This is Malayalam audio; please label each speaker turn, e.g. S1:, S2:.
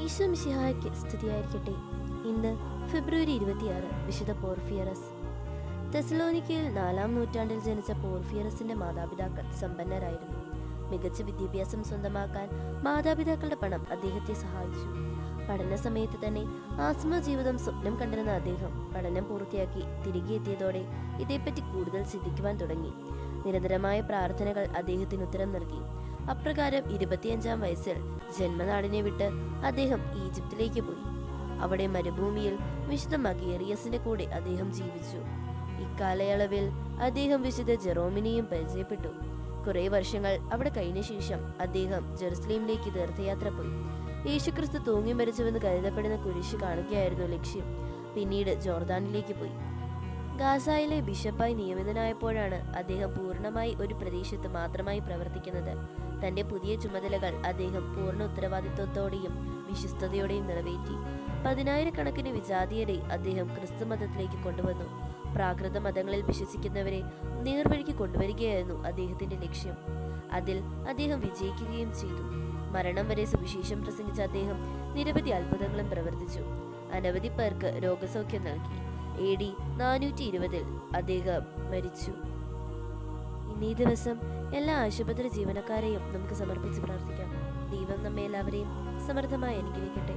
S1: ഈശോ മിശിഹായ്ക്ക് സ്തുതിയായിരിക്കട്ടെ. ഇന്ന് ഫെബ്രുവരി 26, വിശുദ്ധ പോർഫിയറസ്. തെസലോനിക്കയിൽ 4-ാം നൂറ്റാണ്ടിൽ ജനിച്ച പോർഫിയറസിന്റെ മാതാപിതാക്കൾ സമ്പന്നരായിരുന്നു. മികച്ച വിദ്യാഭ്യാസം സ്വന്തമാക്കാൻ മാതാപിതാക്കളുടെ പണം അദ്ദേഹത്തെ സഹായിച്ചു. പഠന സമയത്ത് തന്നെ ആത്മ ജീവിതം സ്വപ്നം കണ്ടിരുന്ന അദ്ദേഹം പഠനം പൂർത്തിയാക്കി തിരികെ എത്തിയതോടെ ഇതേപ്പറ്റി കൂടുതൽ ചിന്തിക്കുവാൻ തുടങ്ങി. നിരന്തരമായ പ്രാർത്ഥനകൾ അദ്ദേഹത്തിന് ഉത്തരം നൽകി. അപ്രകാരം 25-ാം വയസ്സിൽ ജന്മനാടിനെ വിട്ട് അദ്ദേഹം ഈജിപ്തിലേക്ക് പോയി. അവിടെ മരുഭൂമിയിൽ വിശുദ്ധ മഗേറിയസിന്റെ കൂടെ അദ്ദേഹം ജീവിച്ചു. ഇക്കാലയളവിൽ അദ്ദേഹം വിശുദ്ധ ജെറോമിനെയും പരിചയപ്പെട്ടു. കുറെ വർഷങ്ങൾ അവിടെ കഴിഞ്ഞ ശേഷം അദ്ദേഹം ജെറുസലേമിലേക്ക് തീർത്ഥയാത്ര പോയി. യേശുക്രിസ്തു തൂങ്ങി മരിച്ചുവെന്ന് കരുതപ്പെടുന്ന കുരിശ് കാണുകയായിരുന്നു ലക്ഷ്യം. പിന്നീട് ജോർദാനിലേക്ക് പോയി. ഗാസയിലെ ബിഷപ്പായി നിയമിതനായപ്പോഴാണ് അദ്ദേഹം പൂർണ്ണമായി ഒരു പ്രദേശത്ത് മാത്രമായി പ്രവർത്തിക്കുന്നത്. തന്റെ പുതിയ ചുമതലകൾ അദ്ദേഹം പൂർണ്ണ ഉത്തരവാദിത്വത്തോടെയും വിശ്വസ്തയോടെയും നിറവേറ്റി. 10,000-കണക്കിന് വിജാതീയരെ അദ്ദേഹം ക്രിസ്തു മതത്തിലേക്ക് കൊണ്ടുവന്നു. പ്രാകൃത മതങ്ങളിൽ വിശ്വസിക്കുന്നവരെ നേർവഴിക്ക് കൊണ്ടുവരികയായിരുന്നു അദ്ദേഹത്തിന്റെ ലക്ഷ്യം. അതിൽ അദ്ദേഹം വിജയിക്കുകയും ചെയ്തു. മരണം വരെ സുവിശേഷം പ്രസംഗിച്ച അദ്ദേഹം നിരവധി അത്ഭുതങ്ങളും പ്രവർത്തിച്ചു. അനവധി പേർക്ക് രോഗസൗഖ്യം നൽകി. AD 420 അദ്ദേഹം മരിച്ചു. ഇന്നീ ദിവസം എല്ലാ ആശുപത്രി ജീവനക്കാരെയും നമുക്ക് സമർപ്പിച്ച് പ്രാർത്ഥിക്കാം. ദൈവം നമ്മെ എല്ലാവരെയും സമൃദ്ധമായി അനുഗ്രഹിക്കട്ടെ.